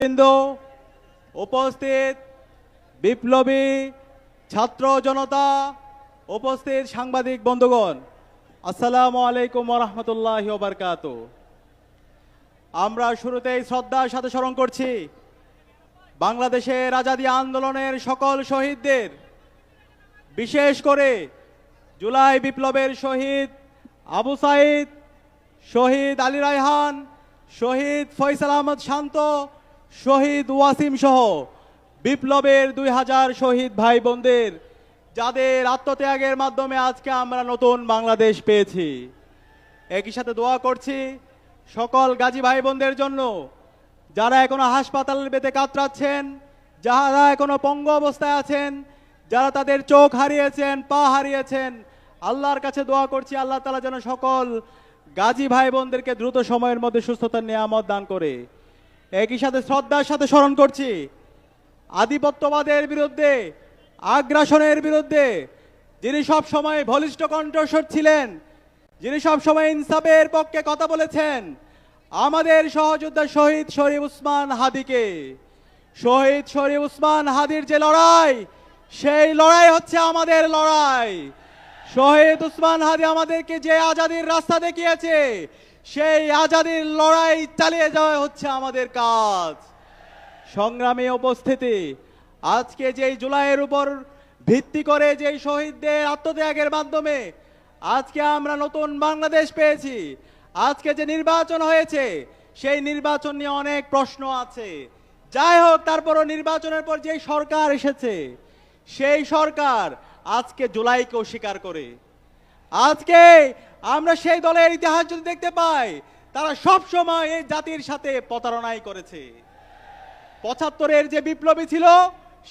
বৃন্দ, উপস্থিত বিপ্লবী ছাত্র জনতা, উপস্থিত সাংবাদিক বন্ধুগণ, আসসালামু আলাইকুম ওয়া রাহমাতুল্লাহি ওয়া বারাকাতুহু। আমরা শুরুতেই শ্রদ্ধার সাথে স্মরণ করছি বাংলাদেশের আজাদী আন্দোলনের সকল শহীদদের, বিশেষ করে জুলাই বিপ্লবের শহীদ আবু সাইদ, শহীদ আলী রায়হান, শহীদ ফয়সাল আহমদ শান্ত, শহীদ ওয়াসিম সহ বিপ্লবের 2000 শহীদ ভাই বোনদের, যাদের আত্মত্যাগের মাধ্যমে আজকে আমরা নতুন বাংলাদেশ পেয়েছি। একই সাথে দোয়া করছি সকল গাজী ভাই বোনদের জন্য, যারা এখনো হাসপাতালের বেতে কাতরাচ্ছেন, যারা এখনো পঙ্গু অবস্থায় আছেন, যারা তাদের চোখ হারিয়েছেন, পা হারিয়েছেন। আল্লাহর কাছে দোয়া করছি আল্লাহ তাআলা যেন সকল গাজী ভাই বোনদেরকে দ্রুত সময়ের মধ্যে সুস্থতার নিয়ামত দান করে। একই সাথে শ্রদ্ধার সাথে স্মরণ করছি আধিপত্যবাদের বিরুদ্ধে, আগ্রাসনের বিরুদ্ধে যিনি সব সময় বলিষ্ঠ কণ্ঠস্বর ছিলেন, যিনি সব সময় ইনসাফের পক্ষে কথা বলেছেন, আমাদের সহযোদ্ধা শহীদ শরীফ উসমান হাদিকে। শহীদ শরীফ উসমান হাদির যে লড়াই, সেই লড়াই হচ্ছে আমাদের লড়াই। শহীদ উসমান হাদি আমাদেরকে যে আজাদির রাস্তা দেখিয়েছে, সেই আজাদির লড়াই চালিয়ে যাওয়া হচ্ছে আমাদের কাজ। সংগ্রামী উপস্থিতি, আজকে যেই জুলাইয়ের উপর ভিত্তি করে যেই শহীদদের আত্মত্যাগের মাধ্যমে আজকে আমরা নতুন বাংলাদেশ পেয়েছি, আজকে যে নির্বাচন হয়েছে, সেই নির্বাচন নিয়ে অনেক প্রশ্ন আছে। যাই হোক, তারপরও নির্বাচনের পর যেই সরকার এসেছে, সেই সরকার আজকে জুলাইকেও স্বীকার করে। আজকে আমরা সেই দলের ইতিহাস যদি দেখতে পাই, তারা সব সময় এই জাতির সাথে প্রতারণাই করেছে। 75-এর যে বিপ্লবী ছিল,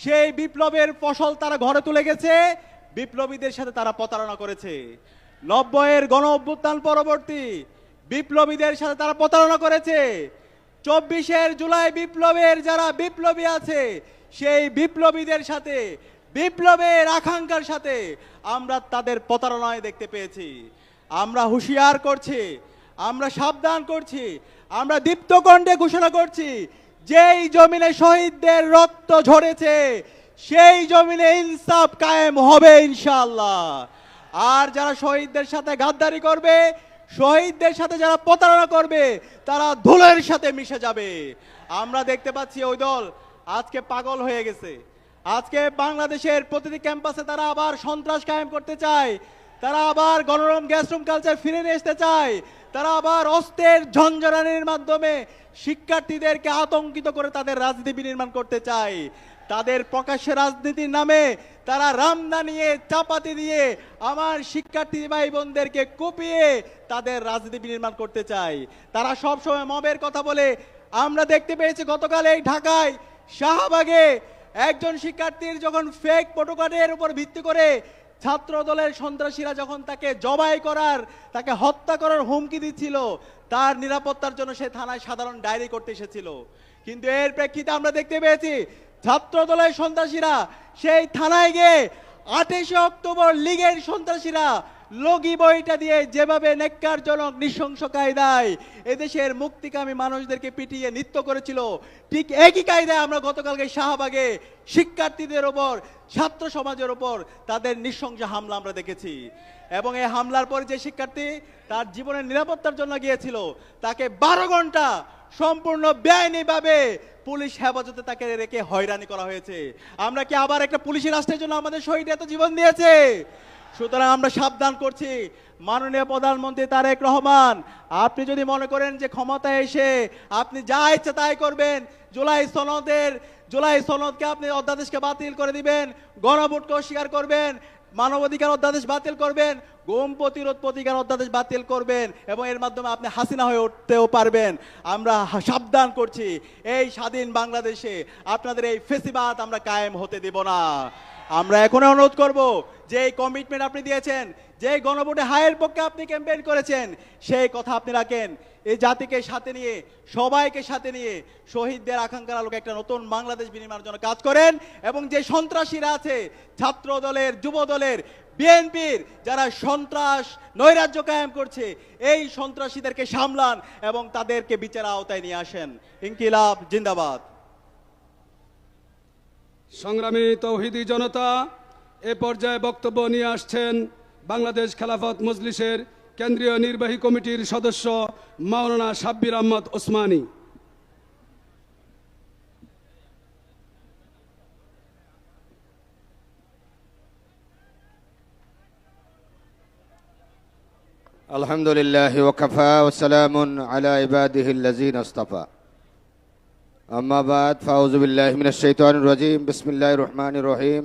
সেই বিপ্লবের ফসল তারা ঘরে তুলে গেছে, বিপ্লবীদের সাথে তারা প্রতারণা করেছে। 90-এর গণ অভ্যুত্থান পরবর্তী বিপ্লবীদের সাথে তারা প্রতারণা করেছে। 24-এর জুলাই বিপ্লবের যারা বিপ্লবী আছে, সেই বিপ্লবীদের সাথে, বিপ্লবের আকাঙ্ক্ষার সাথে আমরা তাদের প্রতারণায় দেখতে পেয়েছি। আমরা হুঁশিয়ার করছি, আমরা সাবধান করছি, আমরা দীপ্ত কণ্ঠে ঘোষণা করছি, যেই জমিনে শহীদদের রক্ত ঝরেছে, সেই জমিনে ইনসাফ কায়েম হবে ইনশাআল্লাহ। আর যারা শহীদদের সাথে গাদ্দারি করবে, শহীদদের সাথে যারা প্রতারণা করবে, তারা ধুলোর সাথে মিশে যাবে। আমরা দেখতে পাচ্ছি ওই দল আজকে পাগল হয়ে গেছে। আজকে বাংলাদেশের প্রতিটি ক্যাম্পাসে তারা আবার সন্ত্রাস কায়েম করতে চায়, তারা আবার গণরম গ্যাসরুম কালচার ফিরে নিয়ে আসতে চায়, তারা আবার অস্ত্রের ঝঞ্ঝানির মাধ্যমে শিক্ষার্থীদেরকে আতঙ্কিত করে তাদের রাজনীতি বিনির্মাণ করতে চায়। তাদের প্রকাশ্যে রাজনীতির নামে তারা রামদা নিয়ে, চাপাতি দিয়ে আমার শিক্ষার্থী ভাই বোনদেরকে কুপিয়ে তাদের রাজনীতি বিনির্মাণ করতে চায়। তারা সবসময় মবের কথা বলে। আমরা দেখতে পেয়েছি গতকাল এই ঢাকায় শাহবাগে একজন শিক্ষার্থীর যখন ফেক ফটোকার্ডের উপর ভিত্তি করে ছাত্র দলের সন্ত্রাসীরা যখন তাকে জবাই করার, তাকে হত্যা করার হুমকি দিচ্ছিল, তার নিরাপত্তার জন্য সে থানায় সাধারণ ডায়েরি করতে এসেছিল। কিন্তু এর প্রেক্ষিতে আমরা দেখতে পেয়েছি ছাত্র দলের সন্ত্রাসীরা সেই থানায় গিয়ে 28 অক্টোবর লীগের সন্ত্রাসীরা লগি বইটা দিয়ে যেভাবে নেককারজনক নৃশংস কায়দায় এদেশের মুক্তিকামী মানুষদেরকে পিটিয়ে নৃত্য করেছিল, ঠিক একই কায়দায় আমরা গতকালকে শাহবাগে শিক্ষার্থীদের ওপর, ছাত্র সমাজের ওপর তাদের নৃশংস হামলা আমরা দেখেছি। এবং এই হামলার পর যে শিক্ষার্থী তার জীবনের নিরাপত্তার জন্য গিয়েছিল, তাকে 12 ঘন্টা সম্পূর্ণ বেআইনিভাবে পুলিশ হেফাজতে তাকে রেখে হয়রানি করা হয়েছে। আমরা কি আবার একটা পুলিশি রাষ্ট্রের জন্য আমাদের শহীদ এত জীবন দিয়েছে? সুতরাং আমরা সাবধান করছি, মাননীয় প্রধানমন্ত্রী তারেক রহমান, আপনি যদি মনে করেন যে ক্ষমতায় এসে আপনি যা ইচ্ছে তাই করবেন, জুলাই সনদকে আপনি অধ্যাদেশকে বাতিল করে দিবেন, গণভোটকে অস্বীকার করবেন, মানবাধিকার অধ্যাদেশ বাতিল করবেন, গুম প্রতিরোধ প্রতিকার অধ্যাদেশ বাতিল করবেন, এবং এর মাধ্যমে আপনি হাসিনা হয়ে উঠতেও পারবেন। আমরা সাবধান করছি, এই স্বাধীন বাংলাদেশে আপনাদের এই ফেসিবাদ আমরা কায়েম হতে দেব না। আমরা এখন অনুরোধ করব, যে এই কমিটমেন্ট আপনি দিয়েছেন, যে গণভোটে হায়ের পক্ষে আপনি ক্যাম্পেইন করেছেন, সেই কথা আপনি রাখেন। এই জাতিকে সাথে নিয়ে, সবাইকে সাথে নিয়ে শহীদদের আকাঙ্ক্ষার আলোকে একটা নতুন বাংলাদেশ বিনির্মাণের জন্য কাজ করেন। এবং যে সন্ত্রাসীরা আছে, ছাত্র দলের, যুব দলের, বিএনপির যারা সন্ত্রাস নৈরাজ্য কায়েম করছে, এই সন্ত্রাসীদেরকে সামলান এবং তাদেরকে বিচার আওতায় নিয়ে আসেন। ইনকিলাব জিন্দাবাদ। সংগ্রামী তৌহিদি জনতা, এ পর্যায়ে বক্তব্য নিয়ে আসছেন বাংলাদেশ খেলাফত মজলিসের কেন্দ্রীয় নির্বাহী কমিটির সদস্য মাওলানা সাব্বির আহমদ ওসমানী। আলহামদুলিল্লাহ ওয়াকাফা ওয়াসসালামুন আলা ইবাদিহিল্লাযিনা ইসতাফা। আম্মা বাদ, ফাউযু বিল্লাহি মিনাশ শাইতানির রাজীম। বিসমিল্লাহির রহমানির রহিম।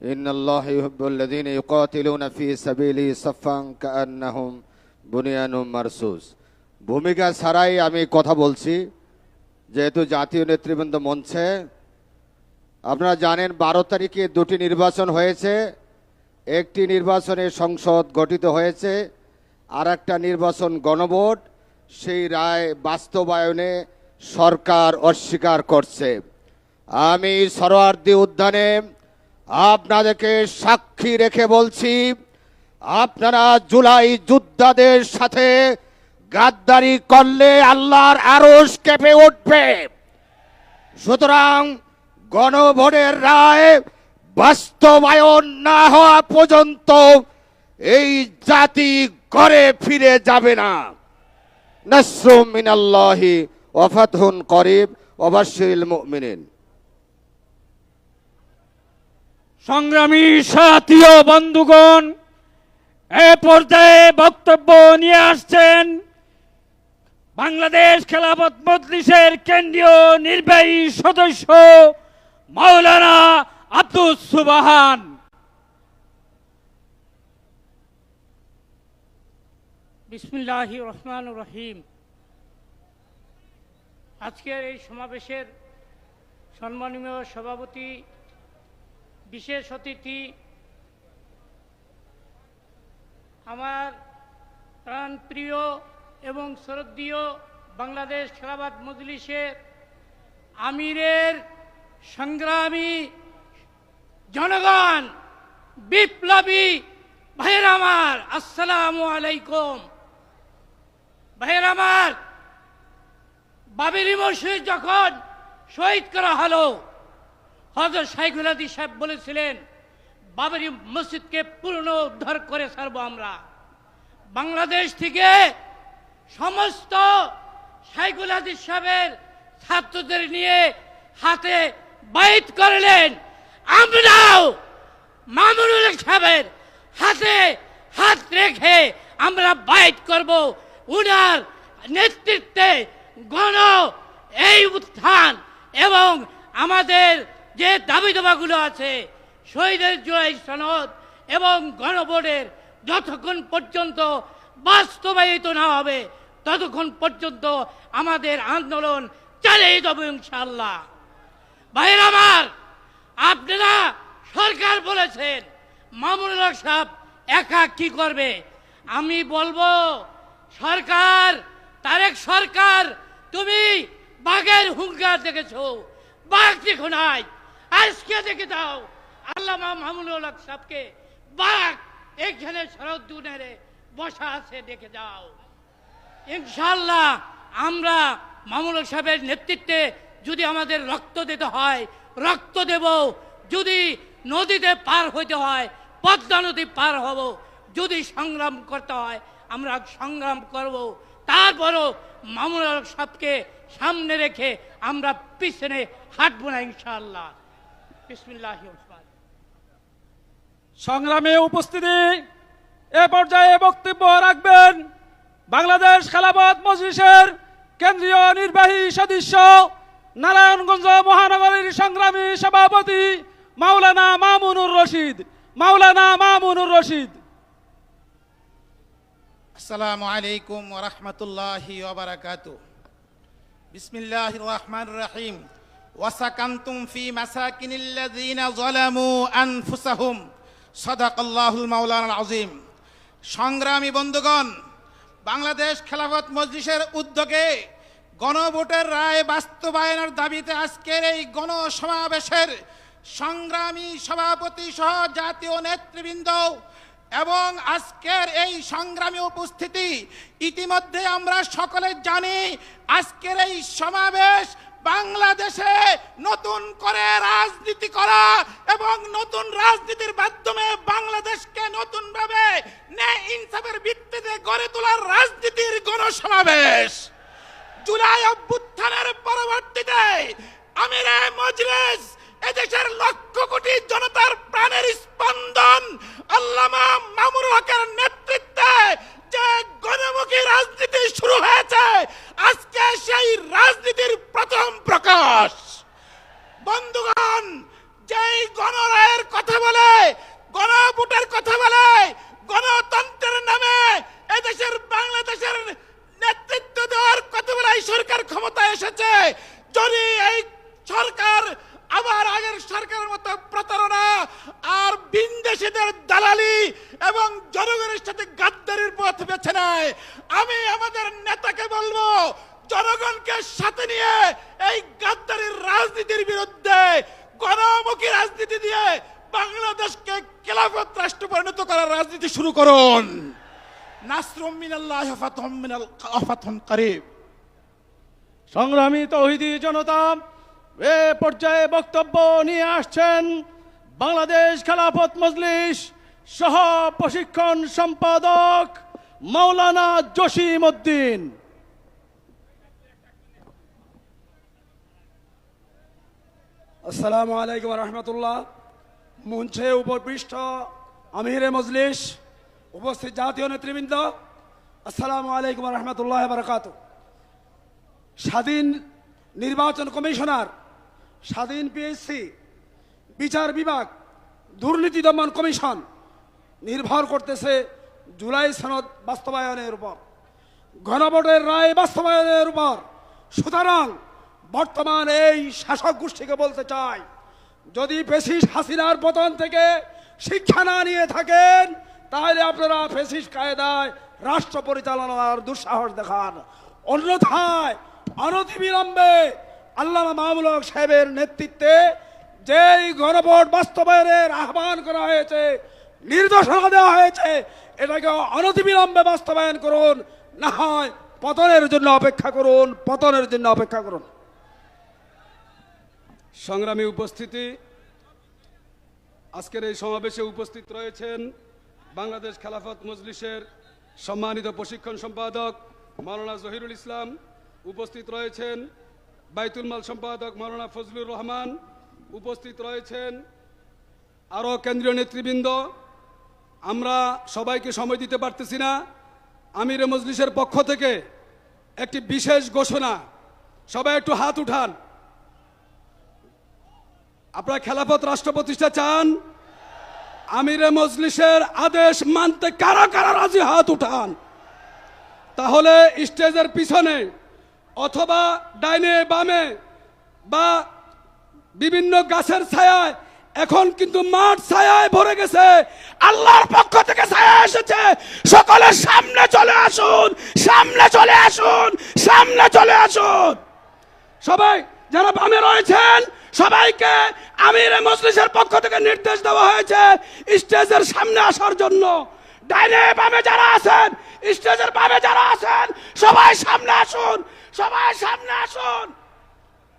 ইন্নাল্লাহা ইউহিব্বুল্লাযিনা ইউকাতিলুনা ফী সাবিলিহি সাফফান কাআন্নাহুম বুনিয়ানুম মারসুস। ভূমিকা ছাড়াই আমি কথা বলছি, যেহেতু জাতীয় নেতৃবৃন্দ মঞ্চে। আপনারা জানেন 12 তারিখে দুটি নির্বাচন হয়েছে। একটি নির্বাচনে সংসদ গঠিত হয়েছে, আর একটা নির্বাচন গণভোট। সেই রায় বাস্তবায়নে সরকার অস্বীকার করছে। আমি সরোয়ার্দী উদ্যানে আপনাদেরকে সাক্ষী রেখে বলছি, আপনারা জুলাই যোদ্ধাদের সাথে গাদ্দারি করলে আল্লাহর আরশ কেঁপে উঠবে। সুতরাং গণভোটের রায় বাস্তবায়ন না হওয়া পর্যন্ত এই জাতি ঘরে ফিরে যাবে না। নাসরুম মিনাল্লাহি ওয়া ফাতহুন করিব ওয়া বাশশিরিল মুমিনিন। সংগ্রামী সাথী ও বন্ধুগণ, এ পর্যায়ে বক্তব্য নিয়ে আসছেন বাংলাদেশ খেলাফত মজলিসের কেন্দ্রীয় নির্বাহী সদস্য মাওলানা আব্দুস সুবহান। বিসমিল্লাহির রহমানির রহিম। আজকের এই সমাবেশের সম্মানীয় সভাপতি, বিশেষ অতিথি, আমার প্রাণপ্রিয় এবং শ্রদ্ধেয় বাংলাদেশ খেলাফত মজলিসের আমিরের সংগ্রামী জনগণ, বিপ্লবী ভাইয়ের আমার, আসসালামু আলাইকুম। ভাইয়ের আমার, বাবরি মসজিদ যখন শহীদ করা হলো, হযরত শাইখুল হাদিস সাহেব বলেছিলেন বাবরি মসজিদকে পুনরুদ্ধার করে ছাড়বো আমরা। বাংলাদেশ থেকে সমস্ত শাইখুল হাদিস সাহেবের ছাত্রদের নিয়ে হাতে বাইত করলেন। আমরাও মামুনুল হক সাহেবের হাতে হাত রেখে আমরা বাইত করব। উনার নেতৃত্বে গণ এই উত্থান এবং আমাদের যে দাবি দাবাগুলো আছে, শহীদের জুলাই সনদ এবং গণভোটের যতক্ষণ পর্যন্ত বাস্তবায়িত না হবে ততক্ষণ পর্যন্ত আমাদের আন্দোলন চালিয়ে যাব ইনশাআল্লাহ। ভাইয়ের আমার, আপনারা সরকার বলেছেন মামুনুল হক সাহেব একা কি করবে। আমি বলবো, সরকার, তারেক সরকার, তুমি বাঘের হুঙ্কার দেখেছো, বাঘ দেখো নাই। আজকে দেখে দাও আল্লামা মামুনুল হক সাহেবকে, বাঘ এখানে শরৎদুনের বসা আছে, দেখে যাও। ইনশাআল্লাহ আমরা মামুনুল হক সাহেবের নেতৃত্বে যদি আমাদের রক্ত দিতে হয় রক্ত দেব, যদি নদীতে পার হইতে হয় পদ্মা নদী পার হব, যদি সংগ্রাম করতে হয় আমরা সংগ্রাম করব। তারপরও মামুনুল হক সাহেবকে সামনে রেখে আমরা পিছনে হাঁটবো না ইনশাআল্লাহ। বিসমিল্লাহির রহমানির রহিম। সংগ্রামে উপস্থিতি, এ পর্যায়ে বক্তব্য রাখবেন বাংলাদেশ খেলাফত মজলিসের কেন্দ্রীয় নির্বাহী সদস্য, নারায়ণগঞ্জ মহানগরীর সংগ্রামী সভাপতি মাওলানা মামুনুর রশিদ। মাওলানা মামুনুর রশিদ। আসসালামু আলাইকুম ওয়া রাহমাতুল্লাহি ওয়া বারাকাতুহু। বিসমিল্লাহির রহমানির রহিম। ওয়াসাকানতুম ফি মাসাকিনিল্লাযিনা যালামু আনফুসাহুম। সাদাকাল্লাহুল মাওলানাল আযীম। সংগ্রামী বন্ধুগণ, বাংলাদেশ খেলাফত মজলিসের উদ্যোগে গণভোটের রায় বাস্তবায়নের দাবিতে আজকের এই গণসমাবেশের সংগ্রামী সভাপতি সহ জাতীয় নেতৃবৃন্দ এবং আজকের এই সংগ্রামী উপস্থিতি, ইতিমধ্যে আমরা সকলে জানি আজকের এই সমাবেশ বাংলাদেশে নতুন নতুন করে রাজনীতি করা এবং নতুন রাজনীতির মাধ্যমে বাংলাদেশকে নতুন ভাবে ন্যায় ইনসাফের ভিত্তিতে গড়ে তোলার রাজনীতির গণসমাবেশ। জুলাই অভ্যুত্থানের পরবর্তীতে আমিরে মজলিস এদেশের লক্ষ কোটি জনতার প্রাণের স্পন্দন আল্লামা মামুনুল হকের নেতৃত্বে যে গণমুখী রাজনীতি শুরু হয়েছে, আজকে সেই রাজনীতির প্রথম প্রকাশ। বন্ধুগণ, যেই গণরায়ের কথা বলে, গণভোটের কথা বলে, গণতন্ত্রের নামে এদেশের বাংলাদেশের নেতৃত্ব দেওয়ার কথা বলে এই সরকার ক্ষমতায় এসেছে, যদি এই সরকার আবার আগের সরকারের মতো প্রতারণা আর বিদেশিদের দালালি এবং জনগণের সাথে গাদ্দারির পথ বেছে নেয়, আমি আমাদের নেতাকে বলবো জনগণকে সাথে নিয়ে এই গাদ্দারির রাজনীতির বিরুদ্ধে গণমুখী রাজনীতি দিয়ে বাংলাদেশকে খেলাফত রাষ্ট্র পরিণত করার রাজনীতি শুরু করুন। নাসরুম মিনাল্লাহি ওয়া ফাতহুন কারীব। সংগ্রামী তৌহিদি জনতা, এ পর্যায়ে বক্তব্য নিয়ে আসছেন বাংলাদেশ খেলাফত মজলিস সহ প্রশিক্ষণ সম্পাদক মাওলানা জসিম উদ্দিন। আসসালামু আলাইকুম রহমতুল্লাহ। মঞ্চে উপবিষ্ট আমিরে মজলিস, উপস্থিত জাতীয় নেতৃবৃন্দ, আসসালামু আলাইকুম রহমতুল্লাহ বারাকাতু। স্বাধীন নির্বাচন কমিশনার, স্বাধীন পিএসসি, বিচার বিভাগ, দুর্নীতি দমন কমিশন নির্ভর করতেছে জুলাই সনদ বাস্তবায়নের উপর, গণভোটের রায় বাস্তবায়নের উপর। সুতরাং বর্তমান এই শাসক গোষ্ঠীকে বলতে চাই, যদি ফ্যাসিস্ট হাসিনার পতন থেকে শিক্ষা না নিয়ে থাকেন, তাহলে আপনারা ফ্যাসিস্ট কায়দায় রাষ্ট্র পরিচালনার দুঃসাহস দেখান। অন্যথায় অনতিবিলম্বে আল্লামা মামুনুল হক সাহেবের নেতৃত্বে যেই গণভোট বাস্তবায়নের আহ্বান করা হয়েছে, নির্দেশনা দেওয়া হয়েছে, এটাকে অনতিবিলম্বে বাস্তবায়ন করুন, না হয় পতনের জন্য অপেক্ষা করুন, পতনের জন্য অপেক্ষা করুন। সংগ্রামী উপস্থিতি, আজকের এই সমাবেশে উপস্থিত রয়েছেন বাংলাদেশ খেলাফত মজলিসের সম্মানিত প্রশিক্ষণ সম্পাদক মাওলানা জহিরুল ইসলাম, উপস্থিত রয়েছেন বাইতুল মাল সম্পাদক মাওলানা ফজলুর রহমান, উপস্থিত রয়েছেন আরও কেন্দ্রীয় নেতৃবৃন্দ। আমরা সবাইকে সময় দিতে পারতেছি না। আমিরে মজলিসের পক্ষ থেকে একটি বিশেষ ঘোষণা, সবাই একটু হাত উঠান। আপনারা খেলাফত রাষ্ট্র প্রতিষ্ঠা চান? আমিরে মজলিসের আদেশ মানতে কারা কারা রাজি? হাত উঠান। তাহলে স্টেজের পিছনে অথবা ডাইনে বামে বা বিভিন্ন গাছের ছায়ায়, এখন কিন্তু মাঠ ছায়ায় ভরে গেছে, আল্লাহর পক্ষ থেকে ছায়া এসেছে। সকলের সামনে চলে আসুন, সামনে চলে আসুন, সামনে চলে আসুন। সবাই যারা বামে রয়েছেন সবাইকে আমিরে মজলিসের পক্ষ থেকে নির্দেশ দেওয়া হয়েছে স্টেজের সামনে আসার জন্য। ডাইনে বামে যারা আছেন, স্টেজের বামে যারা আছেন, সবাই সামনে আসুন, সবাই সামনে আসুন।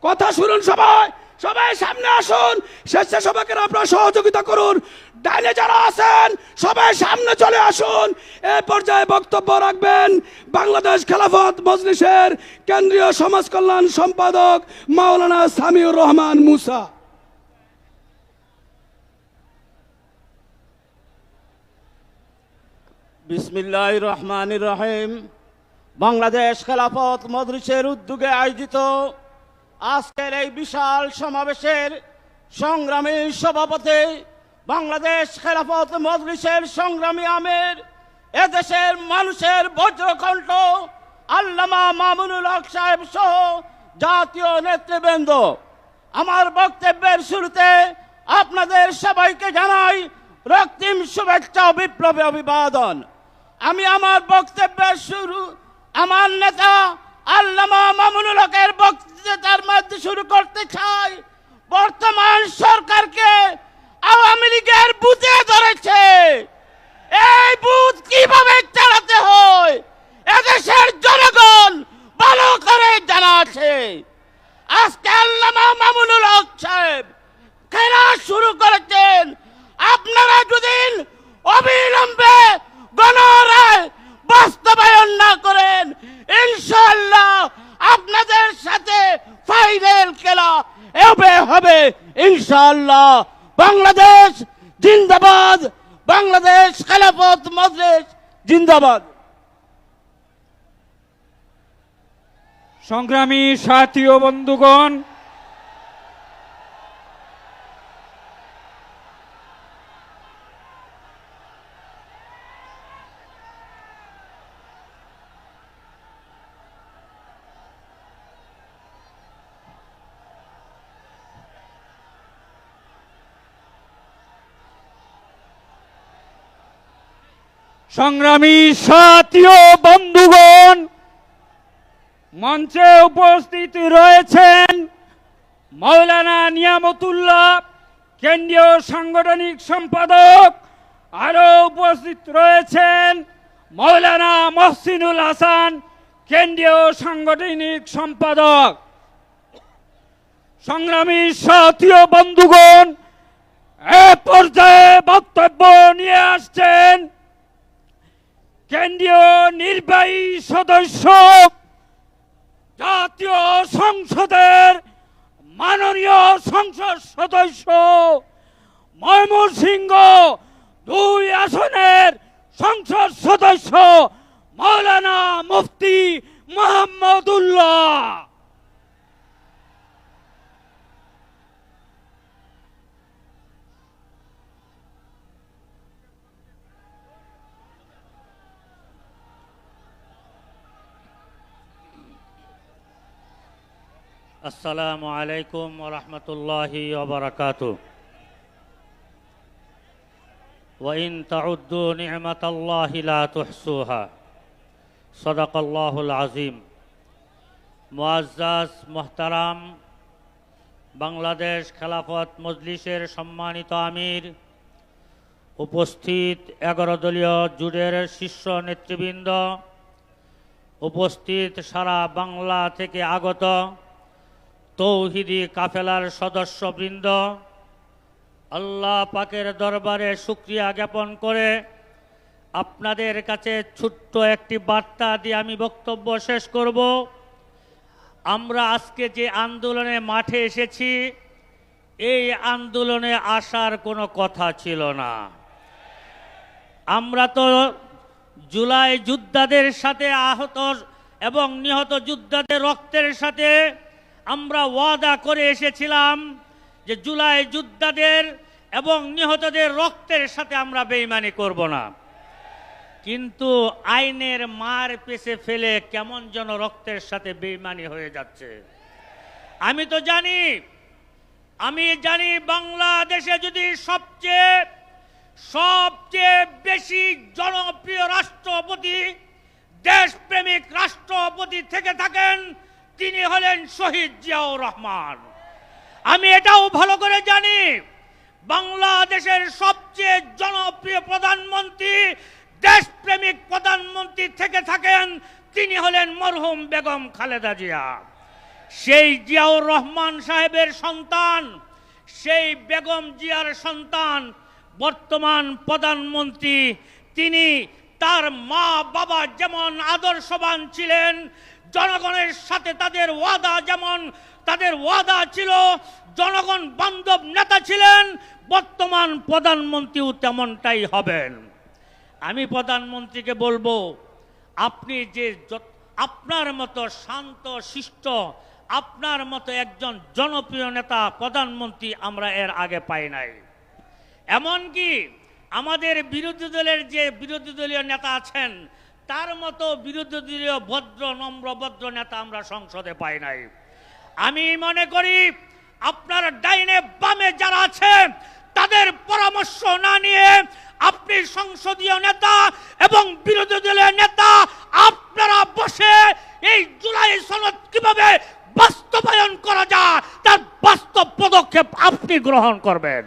কথা শুনুন, সবাই সবাই সামনে আসুন। স্বেচ্ছাসেবকেরা আপনারা সহযোগিতা করুন। ডাইনে যারা আছেন সবাই সামনে চলে আসুন। এই পর্যায়ে বক্তব্য রাখবেন বাংলাদেশ খেলাফত মজলিসের কেন্দ্রীয় সমাজ কল্যাণ সম্পাদক মাওলানা সামিউর রহমান মুসা। বিসমিল্লাহির রহমানির রহিম। বাংলাদেশ খেলাফত মজলিসের উদ্যোগে আয়োজিত আজকের এই বিশাল সমাবেশের সংগ্রামী সভাপতি, বাংলাদেশ খেলাফত মজলিসের সংগ্রামী আমির, এদেশের মানুষের বজ্রকণ্ঠ আল্লামা মামুনুল হক সাহেব সহ জাতীয় নেতৃবৃন্দ, আমার বক্তব্যের শুরুতে আপনাদের সবাইকে জানাই রক্তিম শুভেচ্ছা ও বিপ্লবী অভিবাদন। আমি আমার বক্তব্যের শুরু আমার নেতা আল্লামা মামুনুল হকের বক্তৃতার মধ্যে শুরু করতে চাই। বর্তমান সরকারকে আওয়ামী লীগের বুথে ধরেছে। এই বুথ কিভাবে চালাতে হয় এদেশের জনগণ ভালো করে জানা আছে। আজকে আল্লামা মামুনুল হক খেলা এভাবে হবে ইনশাআল্লাহ। বাংলাদেশ জিন্দাবাদ, বাংলাদেশ খেলাফত মজলিস জিন্দাবাদ। সংগ্রামী সাথী ও বন্ধুগণ, সংগ্রামী সাথী ও বন্ধুগণ, মঞ্চে উপস্থিত রয়েছেন মাওলানা নিয়ামতুল্লাহ কেন্দ্রীয় সাংগঠনিক সম্পাদক, আরো উপস্থিত রয়েছেন মাওলানা মহসিনুল হাসান কেন্দ্রীয় সাংগঠনিক সম্পাদক। সংগ্রামী সাথী ও বন্ধুগণ, এ পর্যায়ে বক্তব্য নিয়ে আসছেন কেন্দ্রীয় নির্বাহী সদস্য, জাতীয় সংসদের মাননীয় সংসদ সদস্য, ময়মনসিংহ 2 আসনের সংসদ সদস্য মাওলানা মুফতি মোহাম্মদুল্লাহ। আসসালামু আলাইকুম ওয়া রাহমাতুল্লাহি ওয়া বারাকাতুহু। ওয়া ইন তাউদ্দু নি'মাতাল্লাহি লা তুহসুহা। সাদাকাল্লাহুল আযীম। মুআজ্জাজ মুহতারাম বাংলাদেশ খেলাফত মজলিসের সম্মানিত আমির, উপস্থিত 11 দলীয় জোটের শীর্ষ নেতৃবৃন্দ, উপস্থিত সারা বাংলা থেকে আগত তৌহিদি কাফেলার সদস্যবৃন্দ, আল্লাহ পাকের দরবারে শুকরিয়া জ্ঞাপন করে আপনাদের কাছে ছোট্ট একটি বার্তা দিয়ে আমি বক্তব্য শেষ করব। আমরা আজকে যে আন্দোলনে মাঠে এসেছি, এই আন্দোলনে আসার কোনো কথা ছিল না। আমরা তো জুলাই যোদ্ধাদের সাথে আহত এবং নিহত যোদ্ধাদের রক্তের সাথে আমরা ওয়াদা করে এসেছিলাম যে জুলাই যোদ্ধাদের এবং নিহতদের রক্তের সাথে আমরা বেঈমানি করব না। কিন্তু আইনের মার পেছে ফেলে কেমন যেন রক্তের সাথে বেঈমানি হয়ে যাচ্ছে। আমি জানি বাংলাদেশে যদি সবচেয়ে বেশি জনপ্রিয় রাষ্ট্রপতি, দেশপ্রেমিক রাষ্ট্রপতি থেকে থাকেন, তিনি হলেন শহীদ জিয়াউর রহমান। আমি এটাও ভালো করে জানি বাংলাদেশের সবচেয়ে জনপ্রিয় প্রধানমন্ত্রী, দেশপ্রেমিক প্রধানমন্ত্রী থেকে থাকেন, তিনি হলেন মরহুম বেগম খালেদা জিয়া। সেই জিয়াউর রহমান সাহেবের সন্তান, সেই বেগম জিয়ার সন্তান বর্তমান প্রধানমন্ত্রী। তিনি তার মা বাবা যেমন আদর্শবান ছিলেন, জনগণের সাথে তাদের ওয়াদা ছিল, জনগণ বান্ধব নেতা ছিলেন, বর্তমান প্রধানমন্ত্রীও তেমনটাই হবেন। আমি প্রধানমন্ত্রীকে বলবো, আপনি যে আপনার মতো শান্ত শিষ্ট, আপনার মতো একজন জনপ্রিয় নেতা প্রধানমন্ত্রী আমরা এর আগে পাই নাই। এমনকি আমাদের বিরোধী দলীয় নেতা আছেন, তার মতো বিরোধী দলীয় নম্র নেতা আমরা সংসদে পাই নাই। আমি মনে করি আপনার ডাইনে বামে যারা আছে তাদের পরামর্শ না নিয়ে আপনি সংসদীয় নেতা এবং বিরোধী দলীয় নেতা আপনারা বসে এই জুলাই সনদ কিভাবে বাস্তবায়ন করা যায় তার বাস্তব পদক্ষেপ আপনি গ্রহণ করবেন।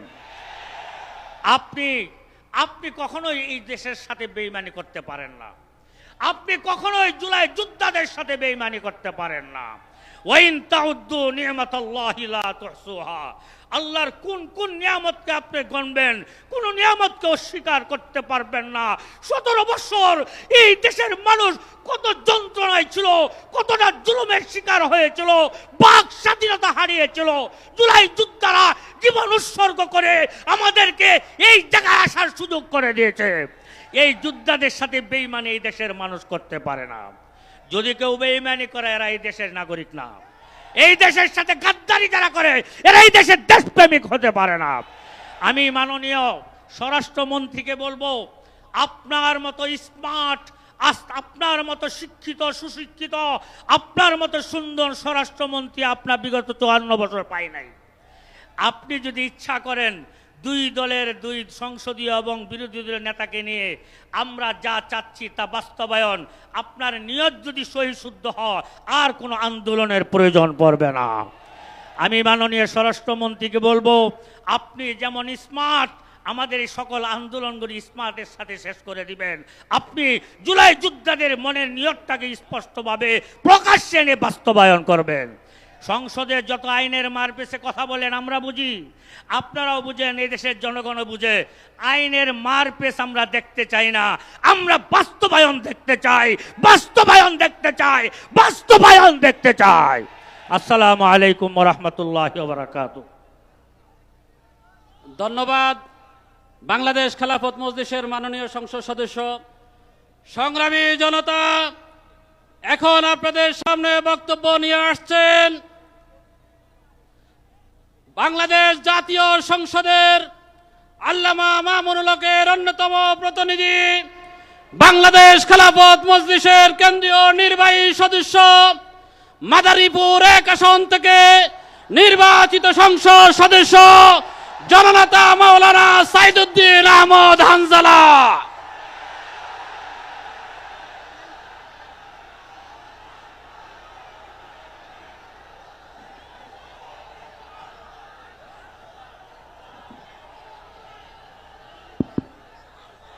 আপনি কখনোই এই দেশের সাথে বেঈমানি করতে পারেন না। আপনি কখনোই জুলাই যোদ্ধাদের সাথে বেঈমানি করতে পারেন না। ওয়াইন তাউদ্দু নি'মাতাল্লাহি লা তুহসুহা। আল্লাহর কোন কোন নিয়ামতকে আপনি গণবেন, কোন নিয়ামতকে অস্বীকার করতে পারবেন না। 17 বছর এই দেশের মানুষ কত যন্ত্রণায় ছিল, কতটা জুলুমের শিকার হয়েছিল, বাক স্বাধীনতা হারিয়েছিল। জুলাই যোদ্ধারা জীবন উৎসর্গ করে আমাদেরকে এই জায়গায় আসার সুযোগ করে দিয়েছে। এই যোদ্ধাদের সাথে বেঈমানি এই দেশের মানুষ করতে পারে না। যদি কেউ বেঈমানি করে এরা এই দেশের নাগরিক না। এই দেশের সাথে গাদ্দারি যারা করে এরা এই দেশের দেশপ্রেমিক হতে পারে না। আমি মাননীয় স্বরাষ্ট্রমন্ত্রীকে বলবো, আপনার মতো স্মার্ট, আপনার মতো শিক্ষিত, সুশিক্ষিত, আপনার মতো সুন্দর স্বরাষ্ট্রমন্ত্রী আপনার বিগত 54 বছর পাই নাই। আপনি যদি ইচ্ছা করেন দুই দলের দুই সংসদীয় এবং বিরোধী দলের নেতাকে নিয়ে আমরা যা চাচ্ছি তা বাস্তবায়ন, আপনার নিয়ত যদি সহি শুদ্ধ হয় আর কোনো আন্দোলনের প্রয়োজন পড়বে না। আমি মাননীয় স্বরাষ্ট্রমন্ত্রীকে বলবো, আপনি যেমন স্মার্ট, আমাদের এই সকল আন্দোলনগুলি স্মার্টের সাথে শেষ করে দিবেন। আপনি জুলাই যোদ্ধাদের মনের নিয়তটাকে স্পষ্টভাবে প্রকাশ্যে এনে বাস্তবায়ন করবেন। সংসদে যত আইনের মারপেছে কথা বলেন আমরা বুঝি, আপনারাও বুঝেন, এই দেশের জনগণও বুঝে। আইনের মারপেচ আমরা দেখতে চাই না, আমরা বাস্তবায়ন দেখতে চাই, বাস্তবায়ন দেখতে চাই, বাস্তবায়ন দেখতে চাই। আসসালামু আলাইকুম ওয়া রাহমাতুল্লাহি ওয়া বারাকাতুহু। ধন্যবাদ। বাংলাদেশ খেলাফত মজলিসের মাননীয় সংসদ সদস্য। সংগ্রামী জনতা, এখন আপনাদের সামনে বক্তব্য নিয়ে আসছেন বাংলাদেশ জাতীয় সংসদের আল্লামা মামুনুল হকের অন্যতম প্রতিনিধি, বাংলাদেশ খেলাফত মজলিসের কেন্দ্রীয় নির্বাহী সদস্য, মাদারীপুর 1 আসন থেকে নির্বাচিত সংসদ সদস্য জননেতা মাওলানা সাইদুদ্দিন আহমদ হানজালা।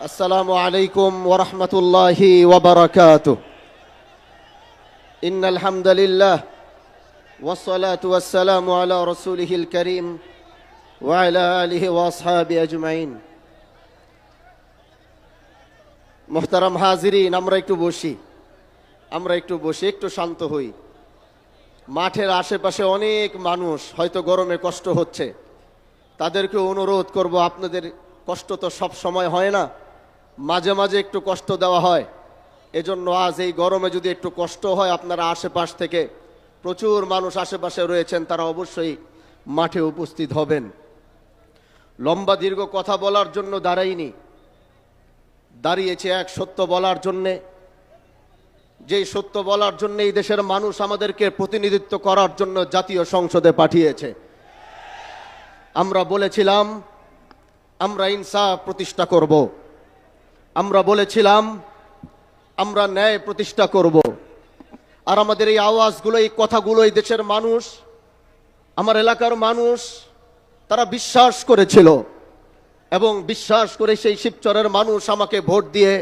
السلام عليكم ورحمة الله وبركاته. إن الحمد لله والصلاة والسلام على رسوله الكريم وعلى آله وأصحابه أجمعين. محترم হাজিরিন, আমরা একটু বসি, একটু শান্ত হই। মাঠের আশেপাশে অনেক মানুষ হয়তো গরমে কষ্ট হচ্ছে, তাদেরকে অনুরোধ করব, আপনাদের কষ্ট তো সব সময় হয় না, মাঝে মাঝে একটু কষ্ট দেওয়া হয়। এজন্য আজ এই গরমে যদি একটু কষ্ট হয়, আপনারা আশেপাশ থেকে প্রচুর মানুষ আশেপাশে রয়েছেন, তারা অবশ্যই মাঠে উপস্থিত হবেন। লম্বা দীর্ঘ কথা বলার জন্য দাঁড়াইনি, দাঁড়িয়েছে এক সত্য বলার জন্যে। যেই সত্য বলার জন্য এই দেশের মানুষ আমাদেরকে প্রতিনিধিত্ব করার জন্য জাতীয় সংসদে পাঠিয়েছে। আমরা বলেছিলাম আমরা ইনসাফ প্রতিষ্ঠা করব, আমরা বলেছিলাম আমরা ন্যায় প্রতিষ্ঠা করব। আর আমাদের এই আওয়াজগুলো, এই কথাগুলো এই দেশের মানুষ, আমার এলাকার মানুষ, তারা বিশ্বাস করেছিল এবং বিশ্বাস করে সেই শিবচরের মানুষ আমাকে ভোট দিয়ে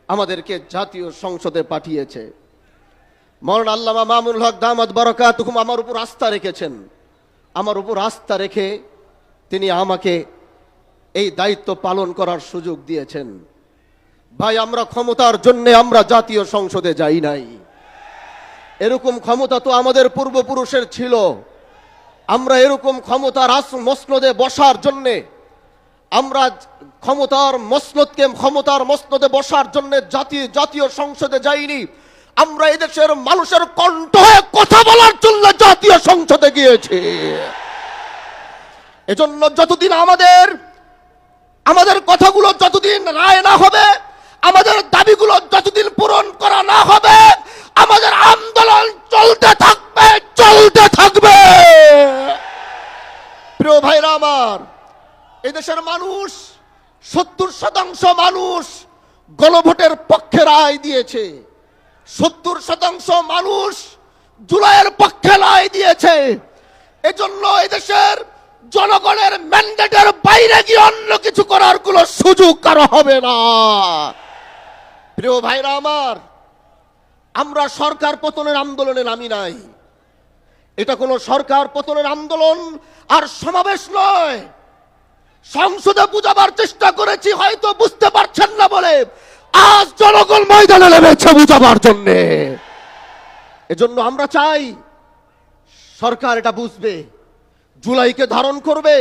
আমাদেরকে জাতীয় সংসদে পাঠিয়েছে। মাওলানা আল্লামা মামুনুল হক দামাত বারাকাতুহুম আমার উপর আস্থা রেখেছেন। আমার উপর আস্থা রেখে তিনি আমাকে এই দায়িত্ব পালন করার সুযোগ দিয়েছেন। ভাই, আমরা ক্ষমতার জন্য আমরা জাতীয় সংসদে যাই নাই। এরকম ক্ষমতা তো আমাদের পূর্বপুরুষের ছিল। আমরা এরকম ক্ষমতার মসনদে বসার জন্যে, আমরা ক্ষমতার মসনদে বসার জন্য জাতীয় সংসদে যাইনি। আমরা এদেশের মানুষের কণ্ঠ হয়ে কথা বলার জন্য জাতীয় সংসদে গিয়েছি। এজন্য যতদিন আমাদের কথাগুলো যতদিন রায় না হবে, আমাদের দাবিগুলো যতদিন পূরণ করা না হবে, আমাদের আন্দোলন চলতে থাকবে। প্রিয় ভাইরা আমার, এদেশের মানুষ 70% মানুষ গণভোটের পক্ষে রায় দিয়েছে। 70% মানুষ জুলাইয়ের পক্ষে রায় দিয়েছে। এজন্য এদেশের জনগণের ম্যান্ডেটের বাইরে গিয়ে অন্য কিছু করার কোনো সুযোগ কারো হবে না। প্রিয় ভাইরা আমার, আমরা সরকার পতনের আন্দোলনে নামি নাই, এটা কোনো সরকার পতনের আন্দোলন আর সমাবেশ নয়। সংসদে বুঝাবার চেষ্টা করেছি, হয়তো বুঝতে পারছেন না বলে আজ জনগণ ময়দানে নেমেছে বুঝাবার জন্যে। এজন্য আমরা চাই সরকার এটা বুঝবে, জুলাইকে ধারণ করবে,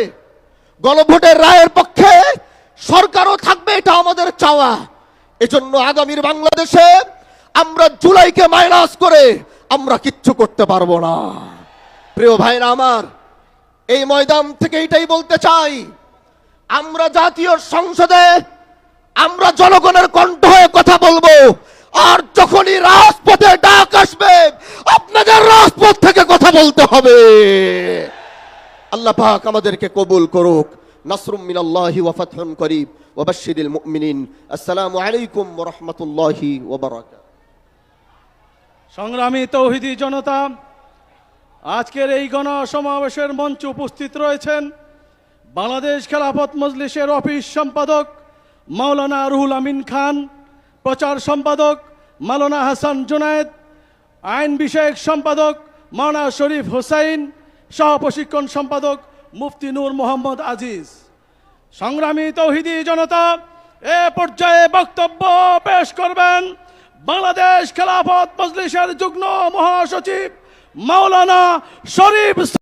গণভোটের রায়ের পক্ষে সরকারও থাকবে, এটা আমাদের চাওয়া। এজন্য আগামীর বাংলাদেশে আমরা জুলাইকে মাইনাস করে আমরা কিচ্ছু করতে পারবো না। প্রিয় ভাইরা আমার, এই ময়দান থেকে এটাই বলতে চাই, আমরা জাতীয় সংসদে আমরা জনগণের কণ্ঠ হয়ে কথা বলবো, আর যখনই রাজপথে ডাক আসবে আপনাদের রাজপথ থেকে কথা বলতে হবে। আল্লাহ পাক আমাদেরকে কবুল করুক। নাসরুম মিনাল্লাহি ওয়া ফাতহুন করিব ওয়া বাশশিরিল মুমিনিন। আসসালামু আলাইকুম ওয়া রাহমাতুল্লাহি ওয়া বারাকাতুহু। সংগ্রামী তৌহিদি জনতা, আজকের এই গণসমাবেশের মঞ্চে উপস্থিত রয়েছেন বাংলাদেশ খেলাফত মজলিসের অফিস সম্পাদক মাওলানা রুহুল আমিন খান, প্রচার সম্পাদক মাওলানা হাসান জুনায়েদ, আইন বিষয়ক সম্পাদক মাওলানা শরীফ হোসাইন, সহ প্রশিক্ষণ সম্পাদক মুফতি নূর মোহাম্মদ আজিজ। সংগ্রামী তৌহিদি জনতা, এ পর্যায়ে বক্তব্য পেশ করবেন বাংলাদেশ খেলাফত মজলিসের যুগ্ম মহাসচিব মাওলানা শরীফ